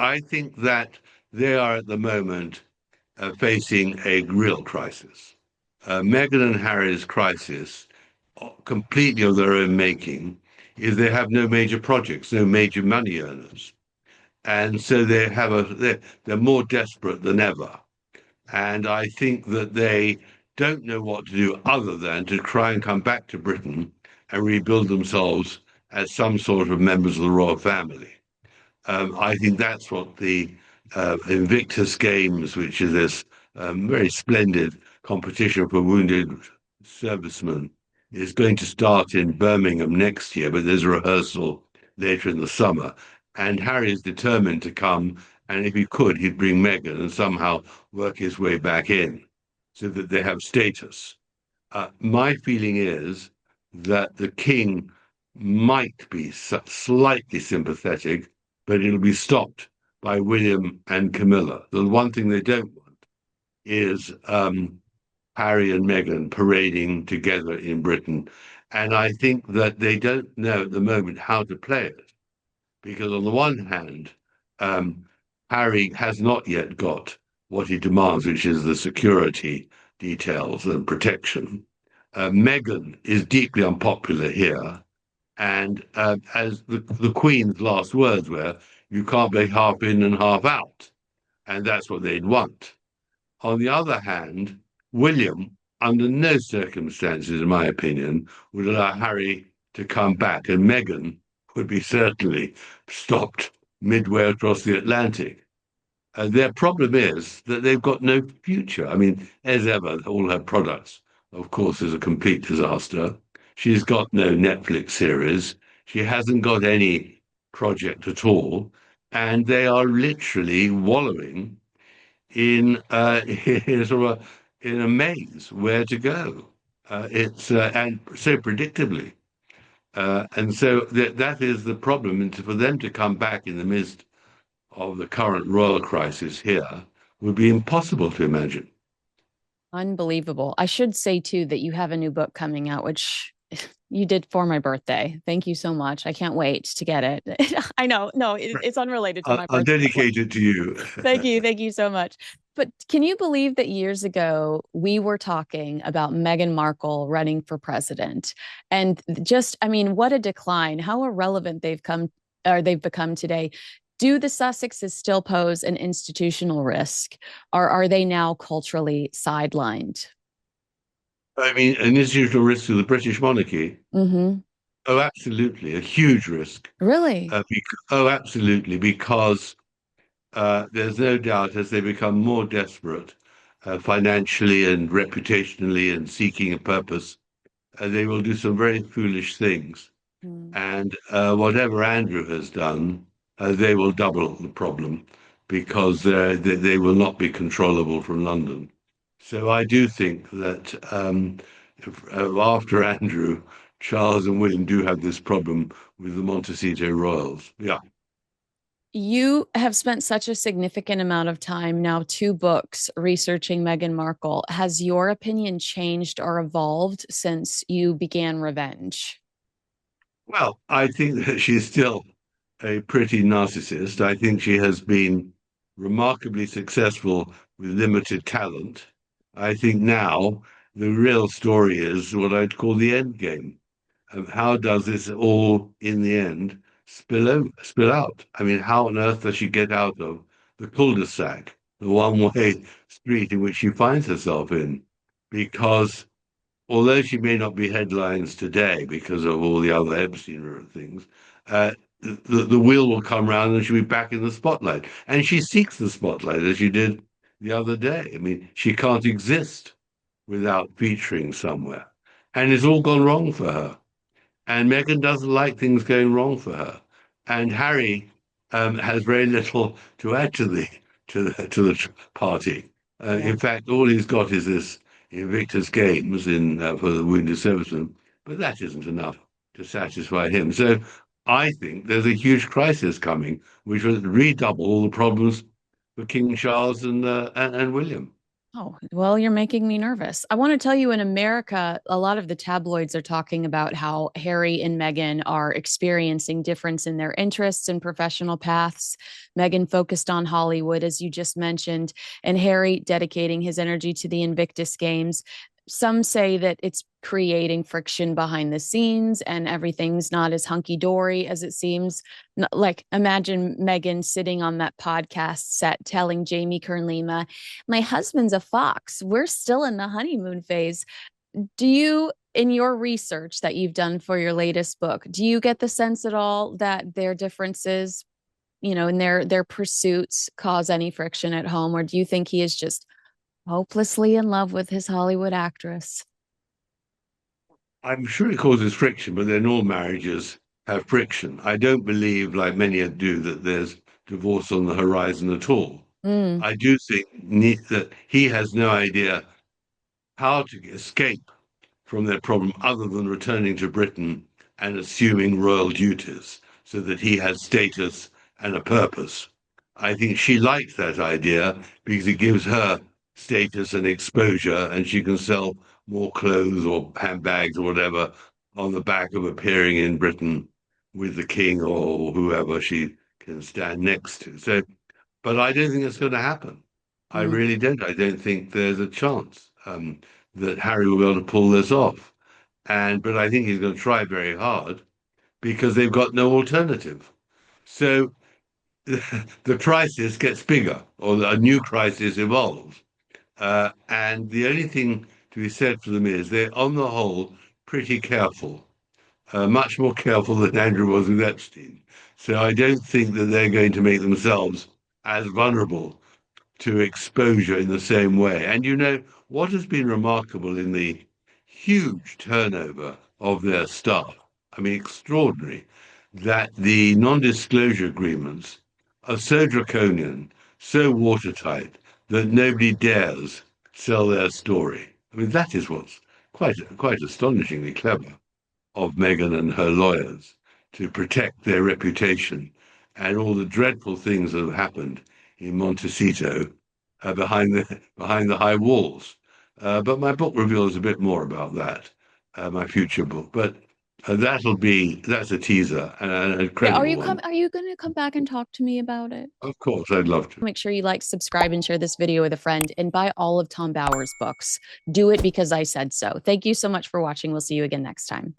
I think that they are at the moment facing a real crisis. Meghan and Harry's crisis, completely of their own making, is they have no major projects, no major money earners, and so they're more desperate than ever. And I think that they don't know what to do other than to try and come back to Britain and rebuild themselves as some sort of members of the royal family. I think that's what the Invictus Games, which is this very splendid competition for wounded servicemen, is going to start in Birmingham next year, but there's a rehearsal later in the summer. And Harry is determined to come, and if he could, he'd bring Meghan and somehow work his way back in so that they have status. My feeling is that the king might be slightly sympathetic, but it'll be stopped by William and Camilla. The one thing they don't want is Harry and Meghan parading together in Britain. And I think that they don't know at the moment how to play it. Because on the one hand, Harry has not yet got what he demands, which is the security details and protection. Meghan is deeply unpopular here. And as the Queen's last words were, you can't be half in and half out. And that's what they'd want. On the other hand, William, under no circumstances, in my opinion, would allow Harry to come back, and Meghan would be certainly stopped midway across the Atlantic. Their problem is that they've got no future. I mean, as ever, all her products, of course, is a complete disaster. She's got no Netflix series. She hasn't got any project at all. And they are literally wallowing in, in sort of in a maze where to go. It's and so predictably. And so that is the problem. And for them to come back in the midst of the current royal crisis here would be impossible to imagine. Unbelievable. I should say too that you have a new book coming out, which you did for my birthday. Thank you so much. I can't wait to get it. I know, no, it's unrelated to my I'll birthday. dedicate it to you. Thank you. Thank you so much. But can you believe that years ago we were talking about Meghan Markle running for president? And just, I mean, what a decline, how irrelevant they've become today. Do the Sussexes still pose an institutional risk, or are they now culturally sidelined? I mean, an institutional risk to the British monarchy. Hmm. Oh, absolutely, a huge risk. Really? Oh, absolutely, because there's no doubt as they become more desperate financially and reputationally and seeking a purpose, they will do some very foolish things. Mm. And whatever Andrew has done, they will double the problem because they will not be controllable from London. So I do think that after Andrew, Charles and William do have this problem with the Montecito royals. Yeah. You have spent such a significant amount of time now, two books researching Meghan Markle. Has your opinion changed or evolved since you began Revenge? Well, I think that she's still a pretty narcissist. I think she has been remarkably successful with limited talent. I think now the real story is what I'd call the end game. How does this all, in the end, spill out? I mean, how on earth does she get out of the cul-de-sac, the one-way street in which she finds herself in? Because although she may not be headlines today because of all the other Epstein things, uh, the wheel will come round and she'll be back in the spotlight. And she seeks the spotlight as she did the other day. I mean, she can't exist without featuring somewhere. And it's all gone wrong for her. And Meghan doesn't like things going wrong for her. And Harry has very little to add to the party. Yeah. In fact, all he's got is this Invictus Games in for the wounded servicemen, but that isn't enough to satisfy him. So I think there's a huge crisis coming, which will redouble all the problems for King Charles and William. Oh, well, you're making me nervous. I want to tell you in America, a lot of the tabloids are talking about how Harry and Meghan are experiencing difference in their interests and professional paths. Meghan focused on Hollywood, as you just mentioned, and Harry dedicating his energy to the Invictus Games. Some say that it's creating friction behind the scenes and everything's not as hunky dory as it seems. Like, imagine Meghan sitting on that podcast set telling Jamie Kern-Lima, my husband's a fox. We're still in the honeymoon phase. Do you, in your research that you've done for your latest book, do you get the sense at all that their differences, in their pursuits cause any friction at home, or do you think he is just hopelessly in love with his Hollywood actress? I'm sure it causes friction, but then all marriages have friction. I don't believe, like many do, that there's divorce on the horizon at all. Mm, I do think that he has no idea how to escape from their problem other than returning to Britain and assuming royal duties so that he has status and a purpose. I think she likes that idea because it gives her status and exposure, and she can sell more clothes or handbags or whatever on the back of appearing in Britain with the king or whoever she can stand next to. So, but I don't think it's going to happen. I mm. really don't. I don't think there's a chance that Harry will be able to pull this off. But I think he's going to try very hard because they've got no alternative. So the crisis gets bigger, or a new crisis evolves. And the only thing to be said for them is they're, on the whole, pretty careful, much more careful than Andrew was with Epstein. So I don't think that they're going to make themselves as vulnerable to exposure in the same way. And what has been remarkable in the huge turnover of their staff, I mean, extraordinary, that the non-disclosure agreements are so draconian, so watertight, that nobody dares sell their story. I mean, that is what's quite astonishingly clever of Meghan and her lawyers to protect their reputation and all the dreadful things that have happened in Montecito behind the high walls. But my book reveals a bit more about that, my future book. But that's a teaser and an Yeah, incredible one. are you going to come back and talk to me about it? Of course, I'd love to. Make sure you like, subscribe, and share this video with a friend, and buy all of Tom Bauer's books. Do it because I said so. Thank you so much for watching. We'll see you again next time.